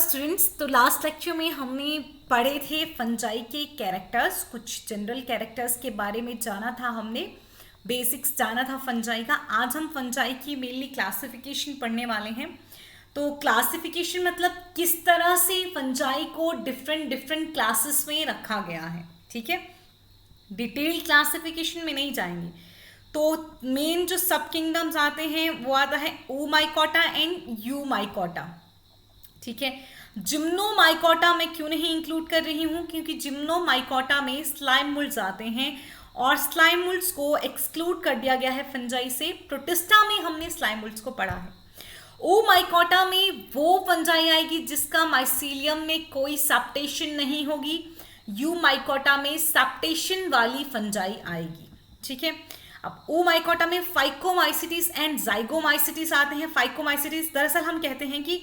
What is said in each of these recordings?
Students, तो last lecture में हमने पढ़े थे फंजाई के कैरेक्टर्स, कुछ जनरल कैरेक्टर्स के बारे में जाना था हमने, बेसिक्स जाना था फंजाई का। आज हम फंजाई की मेनली क्लासिफिकेशन पढ़ने वाले हैं। तो क्लासिफिकेशन मतलब किस तरह से फंजाई को डिफरेंट क्लासेस में रखा गया है, ठीक है। डिटेल क्लासिफिकेशन में नहीं जाएंगे। तो मेन जो सब किंगडम्स आते हैं वो आता है ओमाइकोटा एंड यूमाइकोटा, ठीक है। जिम्नोमाइकोटा में क्यों नहीं इंक्लूड कर रही हूं, क्योंकि जिम्नोमाइकोटा में स्लाइम मुल्स आते हैं और स्लाइम मुल्स को एक्सक्लूड कर दिया गया है फंजाई से। प्रोटिस्टा में हमने स्लाइम मुल्स को पढ़ा है। ओमाइकोटा में वो फंजाई आएगी जिसका माइसीलियम में कोई सप्टेशन नहीं होगी। यूमाइकोटा में सप्टेशन वाली फंजाई आएगी, ठीक है। अब ओमाइकोटा में फाइकोमाइसिटिस एंड जाइगोमाइसिटिस आते हैं। फाइकोमाइसिटिस दरअसल हम कहते हैं कि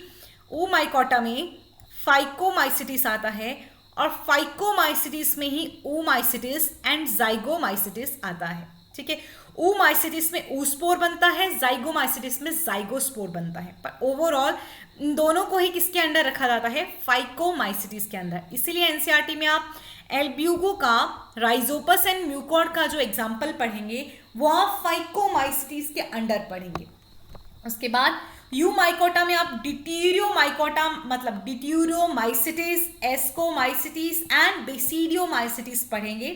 ओमाइकोटा में फाइकोमाइसिटिस आता है और फाइकोमाइसिटिस में ही ओमाइसिटिस एंड जाइगोमाइसिटिस आता है, ठीक है। ओमाइसिटिस में oospore बनता है, जाइगोमाइसिटिस में जाइगोस्पोर बनता है, पर ओवरऑल इन दोनों को ही किसके अंडर रखा जाता है, फाइकोमाइसिटिस के अंदर। इसीलिए एनसीईआरटी में आप एल्ब्यूगो का, राइजोपस एंड म्यूकॉर्ड का जो एग्जाम्पल पढ़ेंगे वो आप फाइकोमाइसिटिस के अंडर पढ़ेंगे। उसके बाद यूमाइकोटा में आप डिट्यूरियोमाइकोटा मतलब डिट्यूरियोमाइसिटिस, एस्कोमाइसिटिस एंड बेसिडियोमाइसिटिस पढ़ेंगे।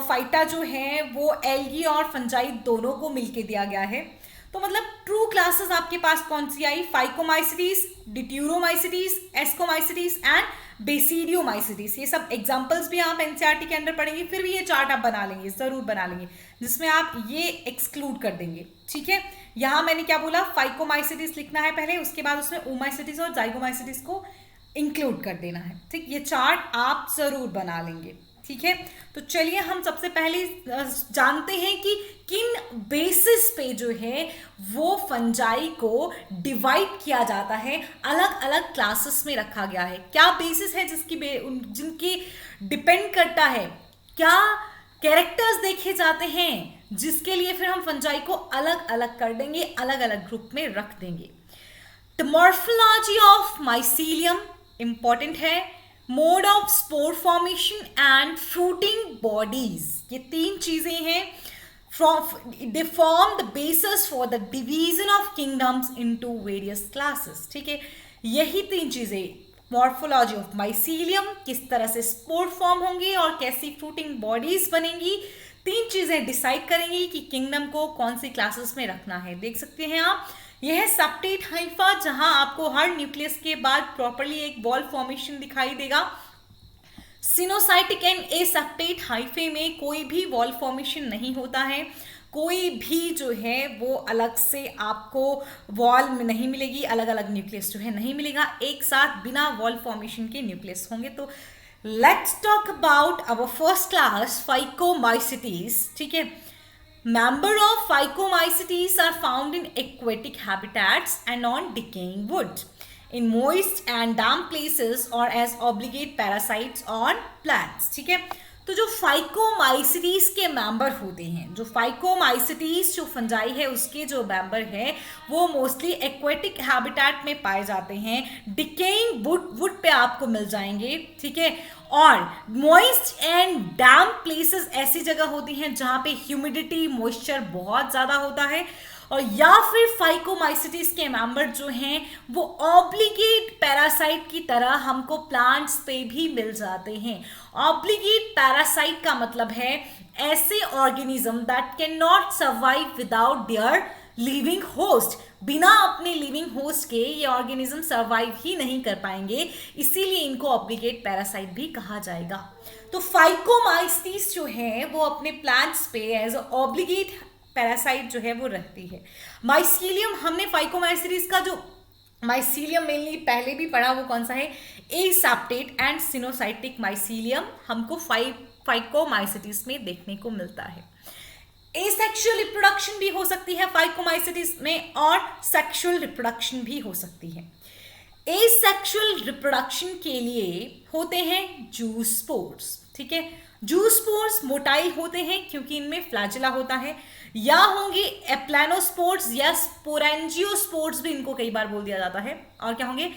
फाइटा जो है वो एल्गी और फंजाई दोनों को मिलके दिया गया है। तो मतलब ट्रू क्लासेस आपके पास कौन सी आई, फाइकोमाइसिटिस, डिट्यूरोमाइसिटिस, एस्कोमाइसिटिस एंड बेसिडियोमाइसिटिस। ये सब एग्जांपल्स भी आप एनसीईआरटी के अंदर पढ़ेंगे। फिर भी ये चार्ट आप बना लेंगे, जरूर बना लेंगे, जिसमें आप ये एक्सक्लूड कर देंगे, ठीक है। यहाँ मैंने क्या बोला, फाइकोमाइसिटिस लिखना है पहले, उसके बाद उसमें ओमाइसिटिस और जाइगोमाइसिटिस को इंक्लूड कर देना है, ठीक। ये चार्ट आप जरूर बना लेंगे, ठीक है। तो चलिए हम सबसे पहले जानते हैं कि किन बेसिस पे जो है वो फंजाई को डिवाइड किया जाता है, अलग अलग क्लासेस में रखा गया है। क्या बेसिस है जिनकी डिपेंड करता है, क्या कैरेक्टर्स देखे जाते हैं जिसके लिए फिर हम फंजाई को अलग अलग कर देंगे, अलग अलग ग्रुप में रख देंगे। The morphology of mycelium important है, mode of spore formation and fruiting bodies, ये तीन चीजें हैं। They form the basis for the division of kingdoms into various classes, ठीक है। यही तीन चीजें, मॉर्फोलॉजी ऑफ माइसीलियम, किस तरह से स्पोर फॉर्म होंगे और कैसी फ्रूटिंग बॉडीज बनेंगी, तीन चीजें डिसाइड करेंगी कि किंगडम को कौन सी क्लासेस में रखना है। देख सकते हैं आप, यह है सेप्टेट हाइफा, जहां आपको हर न्यूक्लियस के बाद प्रॉपर्ली एक बॉल फॉर्मेशन दिखाई देगा। सिनोसाइटिक एंड एसेप्टेट हाइफे में कोई भी वॉल फॉर्मेशन नहीं होता है, कोई भी जो है वो अलग से आपको वॉल में नहीं मिलेगी, अलग अलग न्यूक्लियस जो है नहीं मिलेगा, एक साथ बिना वॉल फॉर्मेशन के न्यूक्लियस होंगे। तो let's talk about our first class, phycomycetes, ठीक है। Member of Phycomycetes are found in aquatic habitats and on decaying wood, in moist and damp places or as obligate parasites on plants, ठीक है। तो जो phycomycetes के member होते हैं, जो फाइकोमाइसिटीज जो फंजाई है उसके जो मेंबर है वो मोस्टली एक्वेटिक हैबिटेट में पाए जाते हैं, डिकेइंग वुड पे आपको मिल जाएंगे, ठीक है। और मॉइस्ट एंड डैम्प प्लेसेस ऐसी जगह होती हैं जहां पे ह्यूमिडिटी, मॉइस्चर बहुत ज्यादा होता है। और या फिर फाइकोमाइसिटिस के मेंबर जो हैं वो ऑब्लिगेट पैरासाइट की तरह हमको प्लांट्स पे भी मिल जाते हैं। ऑब्लिगेट पैरासाइट का मतलब है ऐसे organism that can not survive without their living host, बिना अपने लिविंग होस्ट के ये ऑर्गेनिज्म सर्वाइव ही नहीं कर पाएंगे, इसीलिए इनको ऑब्लिगेट पैरासाइट भी कहा जाएगा। तो फाइकोमाइसिटिस जो है वो अपने प्लांट्स पे एज ऑब्लिगेट पैरासाइट जो है वो रहती है। माइसीलियम, हमने फाइकोमाइसिटिस का जो माइसीलियम मेनली पहले भी पढ़ा, वो कौन सा है, एसेप्टेट एंड सिनोसाइटिक माइसीलियम हमको फाइकोमाइसिटिस में देखने को मिलता है। एसेक्सुअल रिप्रोडक्शन भी हो सकती है फाइकोमाइसिटिस में और सेक्सुअल रिप्रोडक्शन भी हो सकती है। एसेक्सुअल रिप्रोडक्शन के लिए होते हैं जूस्पोर्स, ठीक है। जूस्पोर्स मोटाइल होते हैं क्योंकि इनमें फ्लैजिला होता है, या होंगे एप्लानोस्पोर्स या स्पोरेंजियोस्पोर्स भी इनको कई बार बोल दिया जाता है, और क्या होंगे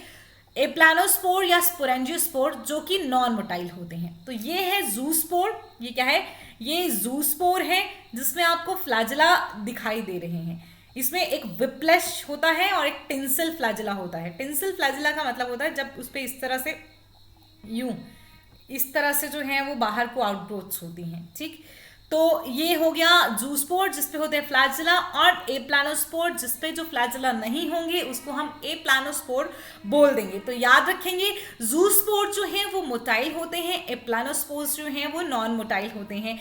एप्लानोस्पोर या स्पोरेंजियोस्पोर जो कि नॉन मोटाइल होते हैं। तो ये है जूस्पोर, ये क्या है, ये जूस्पोर है जिसमें आपको फ्लैजिला दिखाई दे रहे हैं। इसमें एक विप्लेश होता है और एक टिंसल फ्लैजिला होता है। टिंसल फ्लैजिला का मतलब होता है जब उस पर इस तरह से यूं इस तरह से जो है वो बाहर को आउटग्रोथ्स होती हैं, ठीक। तो ये हो गया जूस्पोर जिसपे होते हैं फ्लैजिला, और एप्लानोस्पोर जिसपे जो फ्लैजिला नहीं होंगे उसको हम एप्लानोस्पोर बोल देंगे। तो याद रखेंगे जूस्पोर जो है वो मोटाइल होते हैं, एप्लानोस्पोर्स जो हैं वो नॉन मोटाइल होते हैं।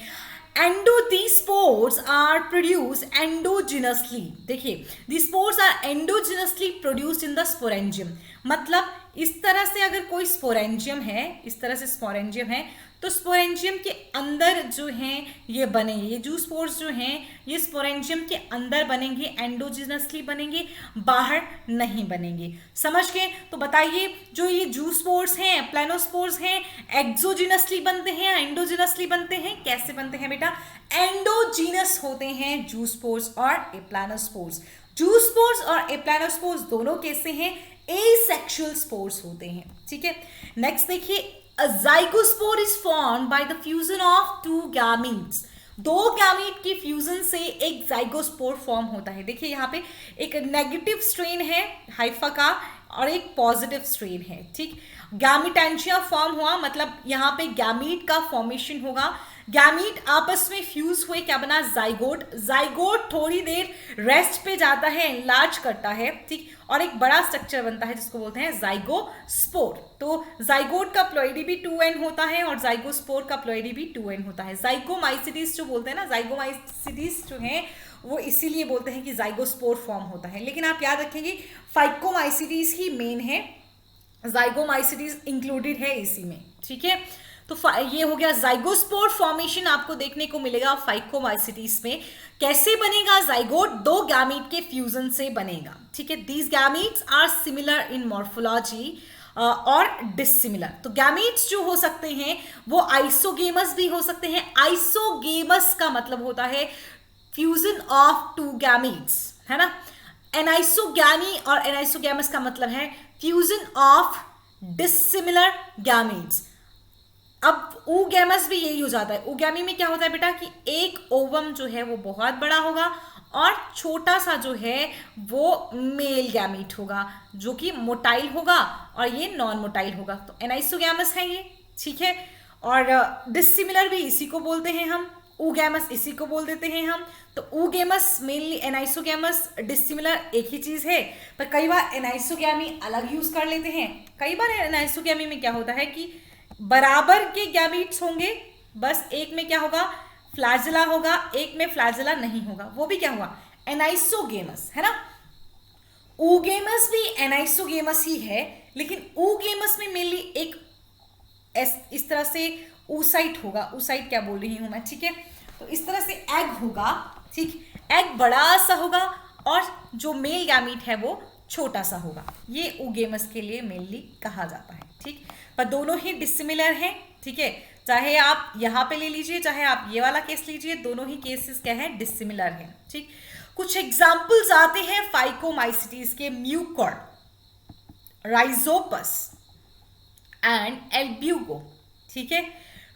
these spores are produced endogenously। देखिए these spores are endogenously produced in the sporangium। मतलब इस तरह से अगर कोई स्पोरेंजियम है, इस तरह से स्पोरेंजियम है, तो स्पोरेंजियम के अंदर जो हैं ये बनेंगे, ये जूस्पोर्स जो हैं ये स्पोरेंजियम के अंदर बनेंगे, एंडोजिनसली बनेंगे, बाहर नहीं बनेंगे। समझ गए? तो बताइए जो ये जूस्पोर्स हैं, प्लानोस्पोर्स हैं, एक्सोजिनसली बनते हैं या एंडोजिनसली बनते हैं? कैसे बनते हैं बेटा? एंडोजिनस होते हैं जूस्पोर्स और एप्लानोस्पोर्स। जूस्पोर्स और एप्लानोस्पोर्स दोनों कैसे हैं? एसेक्सुअल स्पोर्स होते हैं, ठीक है। नेक्स्ट देखिए, a zygospore is formed by the fusion of two gametes। दो गैमीट की फ्यूजन से एक जाइगोस्पोर फॉर्म होता है। देखिए यहाँ पे एक नेगेटिव स्ट्रेन है हाइफा का और एक पॉजिटिव स्ट्रेन है, ठीक। गैमिटेंशिया फॉर्म हुआ, मतलब यहाँ पे गैमीट का फॉर्मेशन होगा। गैमीट आपस में फ्यूज हुए, क्या बना? जाइगोट। जाइगोट थोड़ी देर रेस्ट पे जाता है, एनलार्ज करता है, ठीक, और एक बड़ा स्ट्रक्चर बनता है जिसको बोलते हैं जाइगोस्पोर। तो जाइगोट का प्लॉइडी भी 2n होता है और जाइगोस्पोर का प्लॉइडी भी 2n होता है। जाइगोमाइसिटीज जो बोलते हैं ना, जाइगोमाइसिटीज जो हैं वो इसीलिए बोलते हैं कि जाइगोस्पोर फॉर्म होता है। लेकिन आप याद रखेंगे फाइकोमाइसिटीज ही मेन है, जाइगोमाइसिटीज इंक्लूडेड है इसी में, ठीक है। तो ये हो गया जाइगोस्पोर फॉर्मेशन आपको देखने को मिलेगा फाइकोमाइसिटीज में। कैसे बनेगा जाइगोट? दो गैमीट के फ्यूजन से बनेगा, ठीक है। These gametes are similar in morphology और डिसिमिलर। तो गैमीट्स जो हो सकते हैं वो आइसोगेमस भी हो सकते हैं। आइसोगेमस का मतलब होता है फ्यूजन ऑफ टू गैमीट्स, है ना। एनाइसोगैमी और एनाइसोगेमस का मतलब है फ्यूजन ऑफ डिसिमिलर गैमीट्स। अब ऊगैमस भी यही हो जाता है। ऊगैमी में क्या होता है बेटा कि एक ओवम जो है वो बहुत बड़ा होगा और छोटा सा जो है वो मेल गैमीट होगा जो कि मोटाइल होगा और ये नॉन मोटाइल होगा। तो एनाइसोगैमस है ये, ठीक है। और डिसिमिलर भी इसी को बोलते हैं हम, ऊगैमस इसी को बोल देते हैं हम। तो ऊगैमस मेनली, एनाइसोगैमस डिसिमिलर एक ही चीज है, पर कई बार एनाइसोगैमी अलग यूज कर लेते हैं। कई बार एनाइसोगैमी में क्या होता है कि बराबर के गैमीट्स होंगे, बस एक में क्या होगा? फ्लैजिला होगा, एक में फ्लैजिला नहीं होगा, वो भी क्या हुआ? एनाइसोगेमस, है ना। ऊगेमस भी एनाइसोगेमस ही है, लेकिन ऊगेमस में मेनली एक इस तरह से oocyte होगा। oocyte क्या बोल रही हूं मैं, ठीक है। तो इस तरह से एग होगा, ठीक। एग बड़ा सा होगा और जो मेल गैमीट है वो छोटा सा होगा। ये ऊगेमस के लिए मेनली कहा जाता है, ठीक। पर दोनों ही डिसिमिलर हैं, ठीक है। चाहे आप यहाँ पे ले लीजिए, चाहे आप ये वाला केस लीजिए, दोनों ही केसेस क्या है? डिसिमिलर हैं, ठीक। कुछ एग्जाम्पल्स आते हैं फाइकोमाइसिटीज के। म्यूकॉर्ड, राइजोपस एंड एल्ब्यूगो, ठीक है।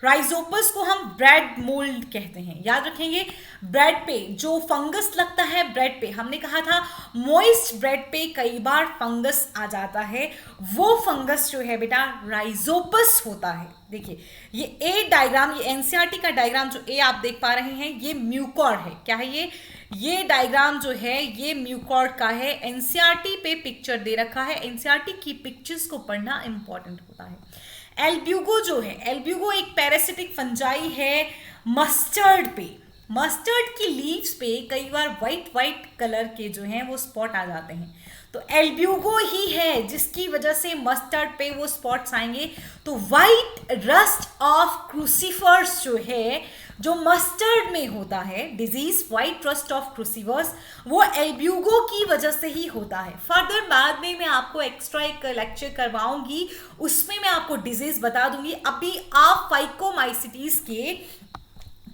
राइजोपस को हम ब्रेड मोल्ड कहते हैं, याद रखेंगे। ब्रेड पे जो फंगस लगता है, ब्रेड पे हमने कहा था मॉइस्ट ब्रेड पे कई बार फंगस आ जाता है, वो फंगस जो है बेटा राइजोपस होता है। देखिए ये ए डायग्राम, ये एनसीईआरटी का डायग्राम जो ए आप देख पा रहे हैं, ये म्यूकॉर्ड है। क्या है ये डायग्राम जो है ये म्यूकॉर्ड का है। एनसीईआरटी पे पिक्चर दे रखा है, एनसीईआरटी की पिक्चर्स को पढ़ना इंपॉर्टेंट होता है। एल्ब्यूगो जो है, एल्ब्यूगो एक पैरासिटिक फंजाई है मस्टर्ड पे। मस्टर्ड की लीव्स पे कई बार वाइट कलर के जो हैं वो स्पॉट आ जाते हैं। तो एल्ब्यूगो ही है जिसकी वजह से मस्टर्ड पे वो स्पॉट्स आएंगे। तो व्हाइट रस्ट ऑफ क्रूसीफर्स जो है, जो मस्टर्ड में होता है disease, white rust of crucifers, वो एल्ब्यूगो की वजह से ही होता है। फर्दर बाद में मैं आपको एक्स्ट्रा एक लेक्चर करवाऊंगी, उसमें मैं आपको डिजीज बता दूंगी। अभी आप फाइकोमाइसिटीज के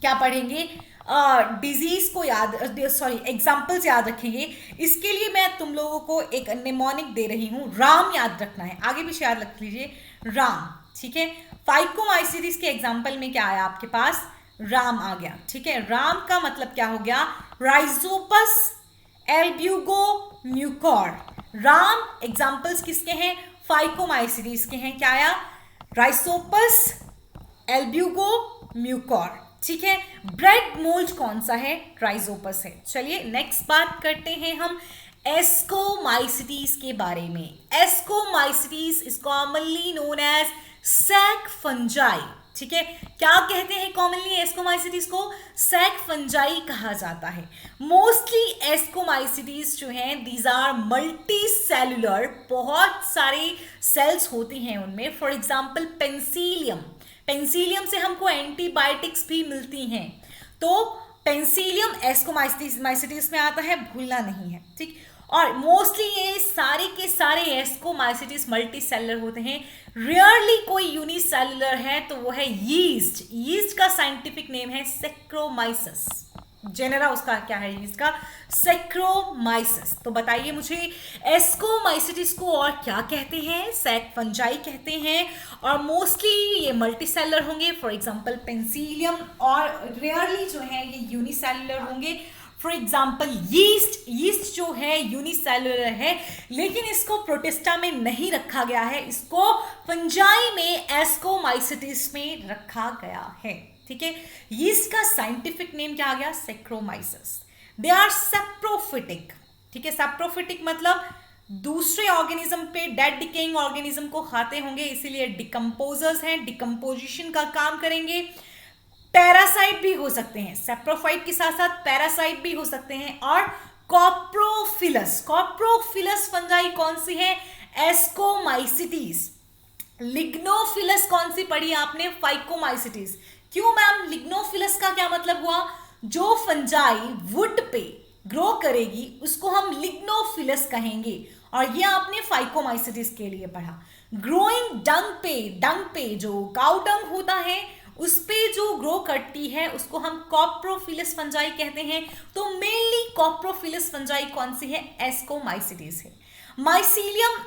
क्या पढ़ेंगे, डिजीज को याद, सॉरी एग्जाम्पल्स याद रखेंगे। इसके लिए मैं तुम लोगों को एक निमोनिक दे रही हूं, राम याद रखना है, आगे पीछे याद रख लीजिए, राम, ठीक है। फाइकोमाइसिटीज के एग्जाम्पल में क्या आया आपके पास, राम आ गया, ठीक है। राम का मतलब क्या हो गया, Rhizopus Albugo Mucor. Ram examples किसके हैं, फाइकोमाइसिटीज के हैं, क्या आया, राइसोपस एल्ब्यूगो म्यूकोर, ठीक है। ब्रेड मोल्ड कौन सा है, राइजोपस है। चलिए नेक्स्ट बात करते हैं हम एस्कोमाइसिटीज के बारे में। Ascomycetes is commonly known as sac fungi, ठीक है। क्या कहते हैं कॉमनली एस्कोमाइसिटीज को, सैक फंजाई कहा जाता है। मोस्टली एस्कोमाइसिटीज जो हैं दीज आर मल्टी सेलुलर, बहुत सारे सेल्स होती हैं उनमें। फॉर एग्जाम्पल पेंसिलियम, पेंसिलियम से हमको एंटीबायोटिक्स भी मिलती हैं, तो पेंसिलियम एस्कोमाइसिटीज में आता है, भूलना नहीं है, ठीक। और मोस्टली ये सारे के सारे एस्कोमाइसिटीज मल्टी सेलुलर होते हैं। रेयरली कोई यूनिसेलुलर है तो वो है यीस्ट। यीस्ट का साइंटिफिक नेम है सेक्रोमाइसिस, जेनेरा उसका क्या है यीस्ट का, सेक्रोमाइसिस। तो बताइए मुझे एस्कोमाइसिटीज को और क्या कहते हैं, सैक फंजाई कहते हैं, और मोस्टली ये मल्टीसेलुलर होंगे, फॉर एग्जांपल पेंसिलियम, और रेयरली जो है ये यूनिसेलुलर होंगे। फॉर एग्जाम्पल यीस्ट, यीस्ट जो है यूनिसेलुलर है, लेकिन इसको प्रोटिस्टा में नहीं रखा गया है, इसको फंजाई में एस्कोमाइसिटीज में रखा गया है, ठीक है। यीस्ट का साइंटिफिक नेम क्या आ गया, सेक्रोमाइसिस। दे आर सेप्रोफिटिक, ठीक है। सेप्रोफिटिक मतलब दूसरे ऑर्गेनिज्म पे, डेड डिकेइंग ऑर्गेनिज्म को खाते होंगे, इसीलिए डिकम्पोजर्स हैं, डिकम्पोजिशन का काम करेंगे। पैरासाइट भी हो सकते हैं, सेप्रोफाइट के साथ साथ पैरासाइट भी हो सकते हैं। और कॉप्रोफिलस, कॉप्रोफिलस फंजाई कौन सी है, एस्कोमाइसिटीज। लिग्नोफिलस कौन सी पढ़ी आपने, फाइकोमाइसिटीज। क्यों मैम, लिग्नोफिलस का क्या मतलब हुआ, जो फंजाई वुड पे ग्रो करेगी उसको हम लिग्नोफिलस कहेंगे, और ये आपने फाइकोमाइसिटीज के लिए पढ़ा। ग्रोइंग डंग पे जो काउ डंग होता है उस पे जो ग्रो करती है उसको हम कॉप्रोफिलस फंजाई कहते हैं। तो मेनली कॉप्रोफिलस फंजाई कौन सी है, एस्कोमाइसिटीज है। माइसीलियम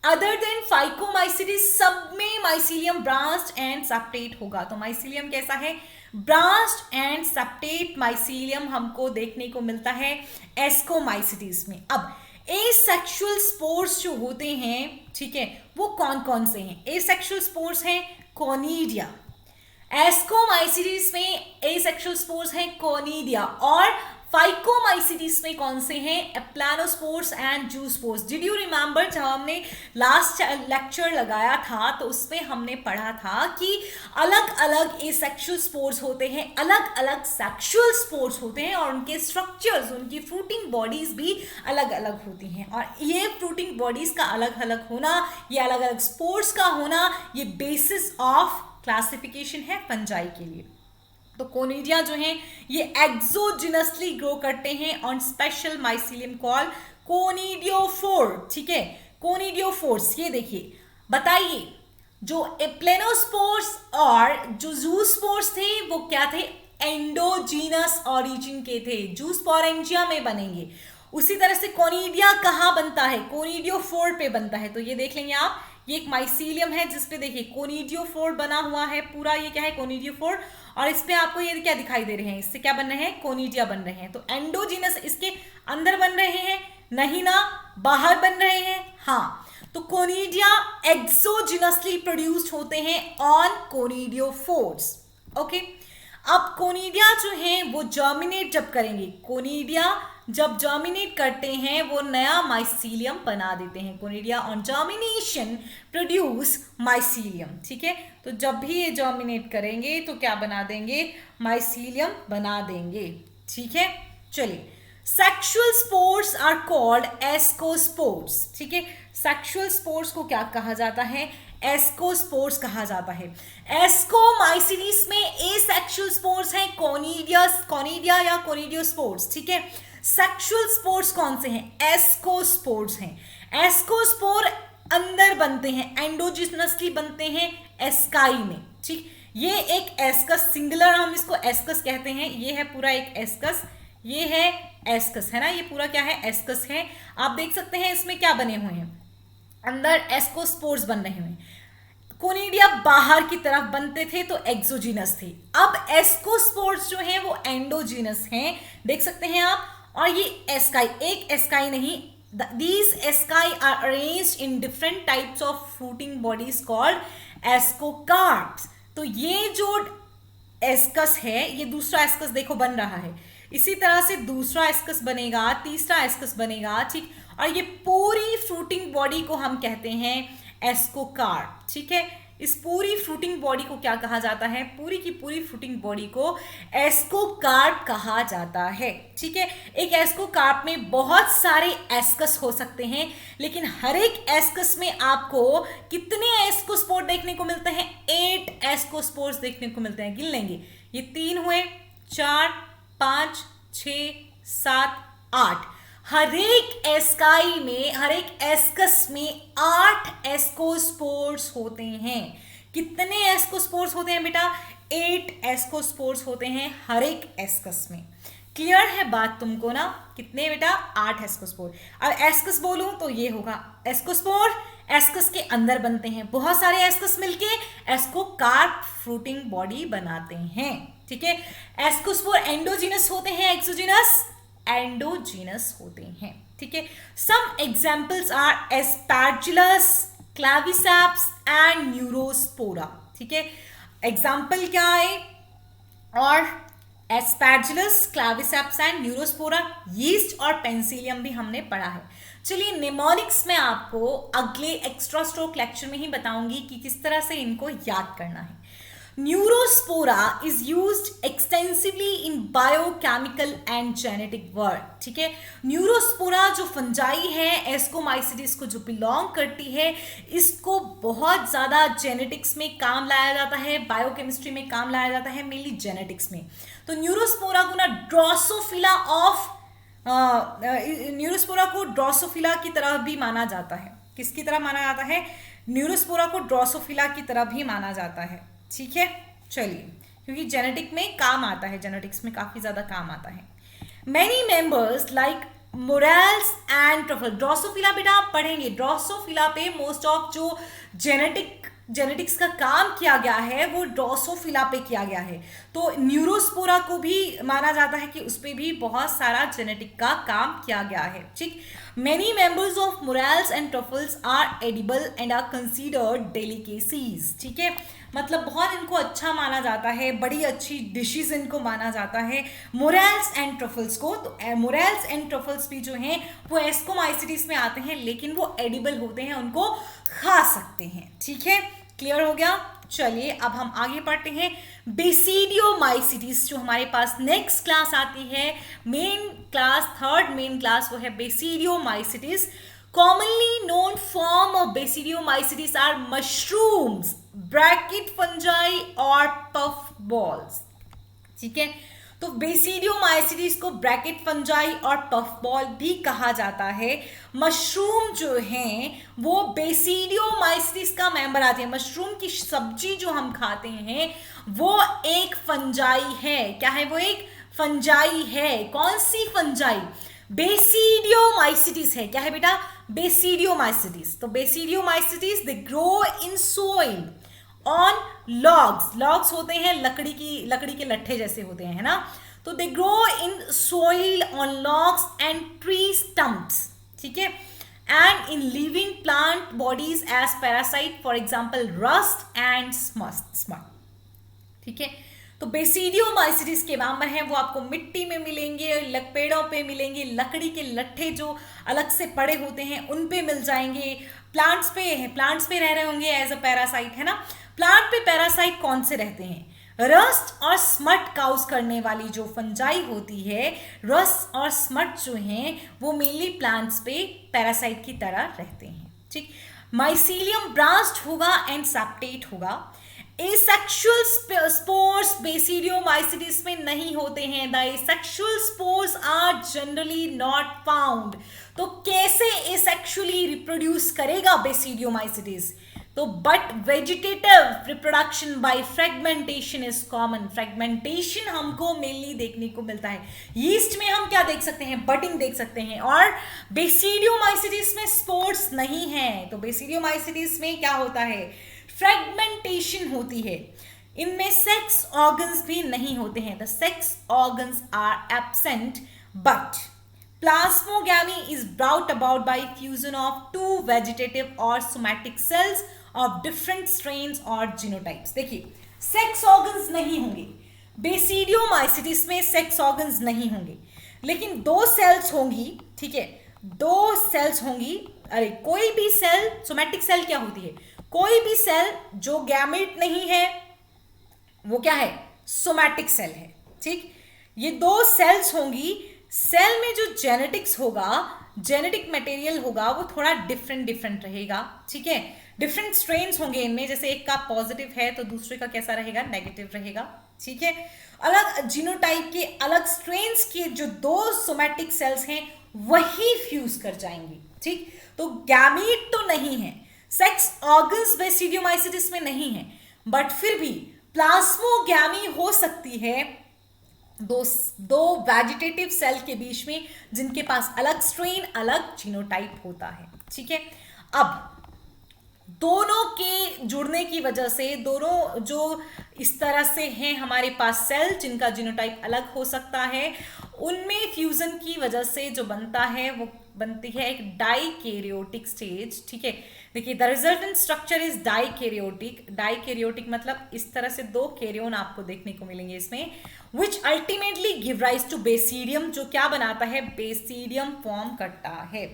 अदर देन फाइकोमाइसिटीज, सब में माइसीलियम ब्रांच्ड एंड सेप्टेट होगा। तो माइसीलियम कैसा है, ब्रांच्ड एंड सेप्टेट माइसीलियम हमको देखने को मिलता है एस्कोमाइसिटीज में। अब एसेक्सुअल स्पोर्स जो होते हैं, ठीक है, वो कौन कौन से हैं, एसेक्सुअल स्पोर्स हैं कोनिडिया। एस्कोमाइसिटीज में एसेक्सुअल स्पोर्स हैं कोनिडिया, और फाइकोमाइसिटीज में कौन से हैं, aplanospores and zoospores. Did you remember, जब हमने लास्ट लेक्चर लगाया था तो उसमें हमने पढ़ा था कि अलग अलग एसेक्सुअल स्पोर्स होते हैं, अलग अलग सेक्सुअल स्पोर्स होते हैं, और उनके स्ट्रक्चर्स, उनकी फ्रूटिंग बॉडीज भी अलग अलग होती हैं। और ये फ्रूटिंग बॉडीज का अलग अलग होना, ये अलग अलग स्पोर्स का होना, ये बेसिस ऑफ क्लासिफिकेशन है फंजाई के लिए। तो कोनिडिया जो हैं ये एक्सोजिनसली ग्रो करते हैं on special mycelium call conidiophore, ठीक है, कोनिडियोफोर्स। ये देखिए, बताइए जो एप्लेनोस्पोर्स और जो जूस्पोर्स थे वो क्या थे, एंडोजीनस ऑरिजिन के थे, जूस्पोरेंजिया में बनेंगे। उसी तरह से कोनिडिया कहाँ बनता है, कोनिडियोफोर पे बनता है। तो ये देख लेंगे आप, ये एक माइसीलियम है जिसपे देखिए कोनिडियोफोर बना हुआ है पूरा, ये क्या है कोनिडियोफोर, और इस पे आपको ये क्या दिखाई दे रहे हैं, इससे क्या बन रहे हैं, कोनिडिया बन रहे हैं। तो एंडोजीनस इसके अंदर बन रहे हैं, नहीं ना, बाहर बन रहे हैं, हाँ। तो कोनिडिया एक्सोजिनसली प्रोड्यूस्ड होते हैं ऑन कोनिडियोफोर्स, ओके। अब कोनिडिया जो हैं वो जर्मिनेट जब करेंगे, कोनिडिया जब जर्मिनेट करते हैं वो नया माइसीलियम बना देते हैं। Conidia on germination produce mycelium, ठीक है। तो जब भी ये जर्मिनेट करेंगे तो क्या बना देंगे, माइसीलियम बना देंगे, ठीक है। चलिए, सेक्सुअल स्पोर्ट्स आर कॉल्ड एस्कोस्पोर्ट्स, ठीक है। सेक्सुअल स्पोर्ट्स को क्या कहा जाता है? एस्कोस्पोर्ट्स कहा जाता है। एस्कोमाइसीनीस में एसेक्सुअल स्पोर्ट्स हैं, कोनिडिया या कोनिडियोस्पोर्ट्स, ठीक है। सेक्सुअल स्पोर्ट्स कौन से हैं? एस्कोस्पोर्ट्स हैं। एस्कोस्पोर अंदर बनते हैं, एंडोजिनसली बनते हैं एस्काई में, ठीक। ये एक एस्कस, सिंगुलर हम इसको एस्कस कहते हैं। ये है पूरा एक एस्कस, ये है एस्कस, है ना। ये पूरा क्या है? एस्कस है। आप देख सकते हैं इसमें क्या बने हुए हैं, अंदर एस्कोस्पोर्स बन रहे हैं। कोनिडिया बाहर की तरफ बनते थे तो एक्सोजीनस थे। अब एस्कोस्पोर्स जो हैं वो एंडोजीनस हैं, देख सकते हैं आप। और ये एस्काई, एक एस्काई नहीं, these asci are arranged in different types of fruiting bodies called ascocarps। तो ये जो एस्कस है, ये दूसरा एस्कस देखो बन रहा है। इसी तरह से दूसरा एस्कस बनेगा, तीसरा एस्कस बनेगा, ठीक। और ये पूरी फ्रूटिंग बॉडी को हम कहते हैं एस्कोकार्प, ठीक है। इस पूरी फ्रूटिंग बॉडी को क्या कहा जाता है? पूरी की पूरी फ्रूटिंग बॉडी को एस्कोकार्प कहा जाता है, ठीक है। एक एस्कोकार्प में बहुत सारे एस्कस हो सकते हैं, लेकिन हर एक एस्कस में आपको कितने एस्कोस्पोर देखने को मिलते हैं? 8 एस्कोस्पोर्स देखने को मिलते हैं। गिन लेंगे, ये 3 हुए, 4, 5, 6, 7, 8। हर एक एस्काई में, हर एक एस्कस में 8 एस्कोस्पोर्स होते हैं। कितने एस्कोस्पोर्स होते हैं बेटा? 8 एस्कोस्पोर्स होते हैं हर एक एस्कस में। क्लियर है बात तुमको ना? कितने बेटा? 8 एस्कोस्पोर। अब एस्कस बोलूं तो ये होगा एस्कोस्पोर, एस्कस के अंदर बनते हैं। बहुत सारे एस्कस मिलके एस्कोकार्प फ्रूटिंग बॉडी बनाते हैं, ठीक है। एस्कोस्पोर एंडोजीनस होते हैं, एक्सोजीनस एंडोजीनस होते हैं, ठीक है। Some examples are Aspergillus, Claviceps and Neurospora, ठीक है। एग्जाम्पल क्या है? और Aspergillus, Claviceps and Neurospora, yeast और पेंसिलियम भी हमने पढ़ा है। चलिए निमोनिक्स में आपको अगले एक्स्ट्रा स्ट्रोक लेक्चर में ही बताऊंगी कि किस तरह से इनको याद करना है। Neurospora is used extensively in biochemical and genetic work, ठीक है। न्यूरोस्पोरा जो फंजाई है, एस्कोमाइसिडिस को जो बिलोंग करती है, इसको बहुत ज़्यादा जेनेटिक्स में काम लाया जाता है, बायोकेमिस्ट्री में काम लाया जाता है, मेनली जेनेटिक्स में। तो न्यूरोस्पोरा को ना ड्रोसोफिला ऑफ न्यूरोस्पोरा को ड्रोसोफिला की तरह भी माना जाता है। किसकी तरह माना जाता है? न्यूरोस्पोरा को ड्रोसोफिला की तरह भी माना जाता है, ठीक है। चलिए, क्योंकि जेनेटिक में काम आता है, जेनेटिक्स में काफी ज्यादा काम आता है। Many members like morels and truffle, Drosophila बेटा आप पढ़ेंगे। ड्रोसोफिला पे मोस्ट ऑफ जो जेनेटिक्स का काम किया गया है वो ड्रोसोफिला पे किया गया है। तो न्यूरोस्पोरा को भी माना जाता है कि उस पर भी बहुत सारा जेनेटिक का काम किया गया है, ठीक। Many members of morels and truffles are edible and are considered delicacies, ठीक है। मतलब बहुत इनको अच्छा माना जाता है, बड़ी अच्छी डिशेस इनको माना जाता है, मोरेल्स एंड ट्रफल्स को। तो मोरेल्स एंड ट्रफल्स भी जो हैं वो एस्कोमाइसिडिस में आते हैं, लेकिन वो एडिबल होते हैं, उनको खा सकते हैं, ठीक है। क्लियर हो गया? चलिए अब हम आगे पढ़ते हैं। बेसिडियोमाइसिटिस जो हमारे पास नेक्स्ट क्लास आती है, main class, third main class, वो है basidiomycetes. Commonly known form of basidiomycetes are mushrooms, bracket fungi और पफ बॉल्स, ठीक है। तो बेसिडियोमाइसिटिस को ब्रैकेट फंजाई और पफ बॉल भी कहा जाता है। मशरूम जो हैं वो बेसिडियोमाइसिटिस का मेंबर आते हैं। मशरूम की सब्जी जो हम खाते हैं वो एक फंजाई है। क्या है वो? एक फंजाई है। कौन सी फंजाई? बेसिडियोमाइसिटिस है। क्या है बेटा? बेसिडियोमाइसिटिस। तो basidiomycetes they grow in soil on logs. Logs होते हैं लकड़ी के लट्ठे जैसे होते हैं, है ना। तो they grow in soil on logs and tree stumps, ठीक है। And in living plant bodies as parasite, for example rust and smut, ठीक है। तो बेसिडियोमाइसिटिस के मेंबर हैं वो आपको मिट्टी में मिलेंगे, पेड़ों पे मिलेंगे, लकड़ी के लट्ठे जो अलग से पड़े होते हैं उन पे मिल जाएंगे, प्लांट्स पे रह रहे होंगे एज अ पैरासाइट, है ना। प्लांट पे पैरासाइट कौन से रहते हैं? रस्ट और स्मट काउज करने वाली जो फंजाई होती है, रस्ट और स्मट जो हैं वो मेनली प्लांट्स पे पैरासाइट की तरह रहते हैं, ठीक। माइसीलियम ब्रांच्ड होगा एंड सेप्टेट होगा। एसेक्सुअल स्पोर्स बेसिडियोमाइसिटिस में नहीं होते हैं। The asexual spores are generally not found. तो कैसे एसेक्सुअली रिप्रोड्यूस करेगा बेसिडियोमाइसिटिस? तो but vegetative reproduction by fragmentation is common. Fragmentation हमको मेनली देखने को मिलता है। यीस्ट में हम क्या देख सकते हैं? बटिंग देख सकते हैं। और बेसिडियोमाइसिटिस में स्पोर्स नहीं है। तो बेसिडियोमाइसिटिस में क्या होता है? फ्रेगमेंटेशन होती है। इनमें सेक्स ऑर्गन्स भी नहीं होते हैं। The sex organs are absent but plasmogamy is brought about by fusion of two vegetative or somatic cells of different strains or genotypes। देखिए, सेक्स ऑर्गन्स नहीं होंगे बेसिडियोमाइसिटिस में, सेक्स ऑर्गन्स नहीं होंगे, लेकिन दो सेल्स होंगी, ठीक है, दो सेल्स होंगी। अरे कोई भी सेल, सोमैटिक सेल क्या होती है? कोई भी सेल जो गैमेट नहीं है वो क्या है? सोमैटिक सेल है, ठीक। ये दो सेल्स होंगी। सेल में जो जेनेटिक्स होगा, जेनेटिक मटेरियल होगा, वो थोड़ा डिफरेंट रहेगा, ठीक है। डिफरेंट स्ट्रेन्स होंगे इनमें, जैसे एक का पॉजिटिव है तो दूसरे का कैसा रहेगा? नेगेटिव रहेगा, ठीक है। अलग जीनोटाइप के अलग स्ट्रेन्स के जो दो सोमैटिक सेल्स हैं वही फ्यूज कर जाएंगे, ठीक। तो गैमीट तो नहीं है, सेक्स ऑर्गन्स बेसिडियोमाइसिटिस में नहीं है, बट फिर भी प्लाज्मोगैमी हो सकती है दो वेजिटेटिव सेल के बीच में, जिनके पास अलग स्ट्रेन, अलग जीनोटाइप होता है, ठीक है। अब दोनों के जुड़ने की वजह से, दोनों जो इस तरह से हैं हमारे पास सेल जिनका जीनोटाइप अलग हो सकता है, उनमें फ्यूजन की वजह से जो बनता है वो बनती है एक डाइकैरियोटिक स्टेज, ठीक है। देखिए, the resultant structure is dikaryotic. Dikaryotic मतलब इस तरह से दो कैरियोन आपको देखने को मिलेंगे इसमें, which ultimately give rise to basidium, जो क्या बनाता है? बेसिडियम फॉर्म करता है।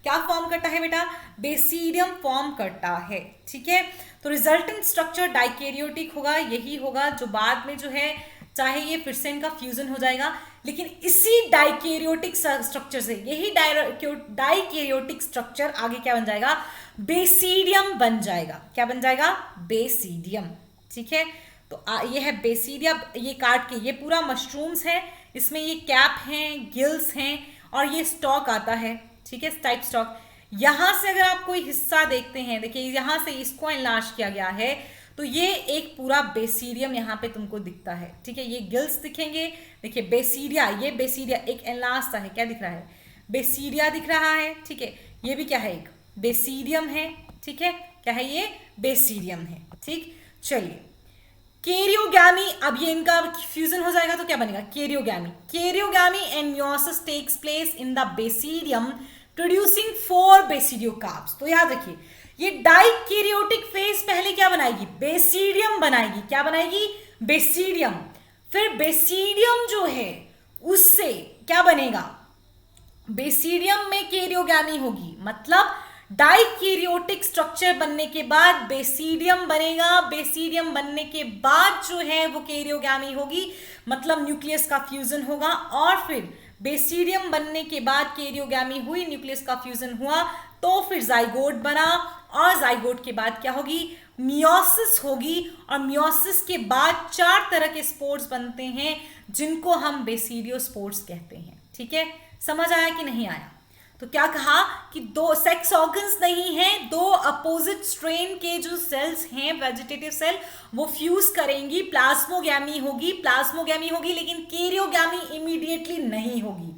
क्या फॉर्म करता है बेटा? बेसिडियम फॉर्म करता है, ठीक है। तो रिजल्टेंट स्ट्रक्चर डाइकैरियोटिक होगा, यही होगा जो बाद में जो है, चाहे ये फिर से इनका फ्यूजन हो जाएगा, लेकिन इसी डाइकैरियोटिक स्ट्रक्चर से, यही डाइकैरियोटिक स्ट्रक्चर आगे क्या बन जाएगा? बेसिडियम बन जाएगा। क्या बन जाएगा? बेसिडियम, ठीक है। तो ये है बेसिडियम। ये काट के, ये पूरा मशरूम्स है, इसमें ये कैप हैं, गिल्स हैं, और ये स्टॉक आता है, ठीक है, टाइप स्टॉक। यहां से अगर आप कोई हिस्सा देखते हैं, देखिए यहां से इसको एनलार्ज किया गया है, तो ये एक पूरा बेसिडियम यहाँ पे तुमको दिखता है, ठीक है। ये गिल्स दिखेंगे, देखिए बेसिडिया, ये बेसिडिया एक एनलार्ज सा है, क्या दिख रहा है? बेसिडिया दिख रहा है, ठीक है। ये भी क्या है? एक बेसिडियम है, ठीक है। क्या है ये? बेसिडियम है, ठीक। चलिए, कैरियोगैमी, अब ये इनका फ्यूजन हो जाएगा तो क्या बनेगा? Karyogamy. Karyogamy and meiosis takes place in the basidium producing 4 basidiocarps. तो याद रखिए, ये डाइकैरियोटिक फेज पहले क्या बनाएगी? बेसिडियम बनाएगी। क्या बनाएगी? बेसिडियम। फिर बेसिडियम जो है उससे क्या बनेगा? बेसिडियम में कैरियोगैमी होगी, मतलब डाइकैरियोटिक स्ट्रक्चर बनने के बाद बेसिडियम बनेगा। बेसिडियम बनने के बाद जो है वो कैरियोगैमी होगी, मतलब न्यूक्लियस का फ्यूजन होगा, और फिर बेसिडियम बनने के बाद कैरियोगैमी हुई, न्यूक्लियस का फ्यूजन हुआ, तो फिर जाइगोट बना, और जाइगोट के बाद क्या होगी? मियोसिस होगी, और मियोसिस के बाद 4 तरह के स्पोर्स बनते हैं जिनको हम बेसिडियोस्पोर्स कहते हैं, ठीक है। समझ आया कि नहीं आया? तो क्या कहा कि दो सेक्स ऑर्गन्स नहीं हैं, दो अपोजिट स्ट्रेन के जो सेल्स हैं वेजिटेटिव सेल, वो फ्यूज करेंगी, प्लाज्मोगैमी होगी, लेकिन कैरियोगैमी इमीडिएटली नहीं होगी।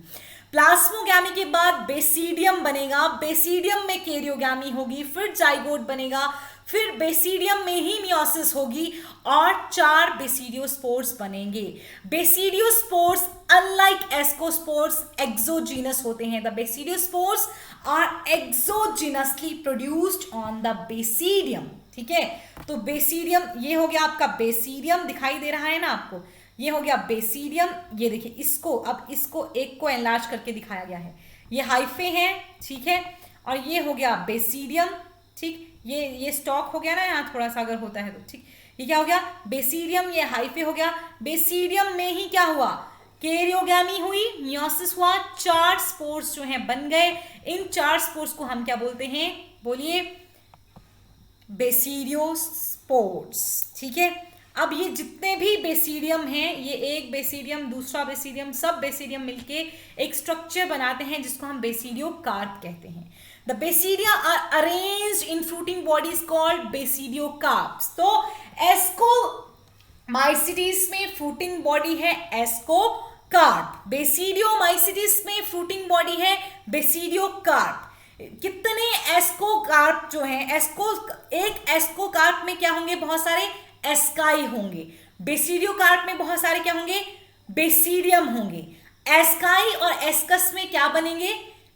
प्लाज्मोगैमी के बाद बेसिडियम बनेगा, बेसिडियम में कैरियोगैमी होगी, फिर जाइगोट बनेगा, फिर बेसिडियम में ही मियोसिस होगी, और 4 बेसिडियोस्पोर्स बनेंगे। बेसिडियोस्पोर्स अनलाइक एस्कोस्पोर्स एक्सोजीनस होते हैं। The basidiospores are exogenously produced on the basidium, ठीक है। तो बेसिडियम, ये हो गया आपका बेसिडियम, दिखाई दे रहा है ना आपको? ये हो गया बेसिडियम। ये देखिए, इसको अब इसको एक को एनलार्ज करके दिखाया गया है, ये हाइफे हैं, ठीक है, और ये हो गया बेसिडियम, ठीक। ये स्टॉक हो गया ना, यहाँ थोड़ा सा अगर होता है तो, ठीक। ये क्या हो गया, बेसिडियम, ये हाइफे हो गया। बेसिडियम में ही क्या हुआ, कैरियोगैमी हुई, मियोसिस हुआ, 4 स्पोर्स जो हैं बन गए। इन 4 स्पोर्स को हम क्या बोलते हैं, बोलिए, बेसिडियोस्पोर्स। ठीक है, अब ये जितने भी बेसिडियम हैं, ये एक बेसिडियम, दूसरा बेसिडियम, सब बेसिडियम मिलके एक स्ट्रक्चर बनाते हैं जिसको हम बेसिडियोकार्प कहते हैं। The basidia are arranged in fruiting bodies called basidiocarps. तो एस्कोमाइसिटीज में फ्रूटिंग बॉडी है एस्कोकार्प, बेसिडियोमाइसिटीज में फ्रूटिंग बॉडी है बेसिडियोकार्प। कितने एस्कोकार्प जो हैं, एक एस्कोकार्प में क्या होंगे, बहुत सारे एस्काई होंगे। बेसिडियोकार्प में बहुत सारे क्या होंगे, बेसिडियम होंगे। एस्काई और एस्कस में क्या बनेंगे,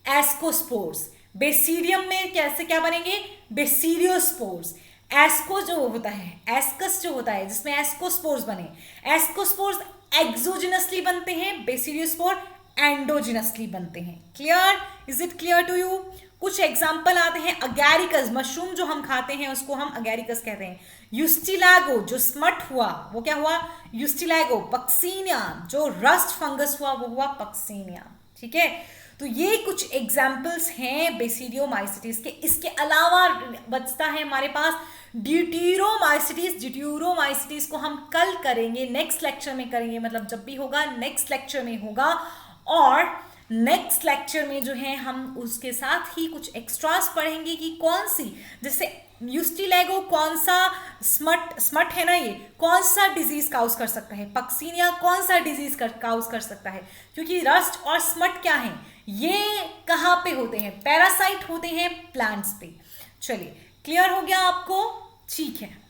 एस्कोस्पोर्स। बेसिडियम में कैसे क्या बनेंगे, बेसिडियोस्पोर्स। एस्को जो होता है, एस्कस जो होता है जिसमें एस्कोस्पोर्स बने, एस्कोस्पोर्स एक्सोजिनसली बनते हैं, बेसिडियोस्पोर एंडोजिनसली बनते हैं। Clear, is it clear to you? कुछ एग्जाम्पल आते हैं, अगैरिकस, मशरूम जो हम खाते हैं उसको हम अगैरिकस कहते हैं। यूस्टिलागो जो स्मट हुआ वो क्या हुआ, यूस्टिलागो। पक्सीनिया जो रस्ट फंगस हुआ वो हुआ पक्सीनिया। ठीक है, तो ये कुछ एग्जाम्पल्स हैं बेसिडियोमाइसिटीज के। इसके अलावा बचता है हमारे पास ड्यूटेरोमाइसिटीज। ड्यूटेरोमाइसिटीज को हम कल करेंगे, नेक्स्ट लेक्चर में करेंगे, मतलब जब भी होगा नेक्स्ट लेक्चर में होगा। और नेक्स्ट लेक्चर में जो है हम उसके साथ ही कुछ एक्स्ट्रास पढ़ेंगे कि कौन सी, जैसे यूस्टिलागो कौन सा, स्मट है ना, ये कौन सा डिजीज काउज कर सकता है, पक्सीनिया कौन सा डिजीज काउज कर सकता है, क्योंकि रस्ट और स्मट क्या है, ये कहाँ पे होते हैं, पैरासाइट होते हैं प्लांट्स पे। चलिए, क्लियर हो गया आपको? ठीक है।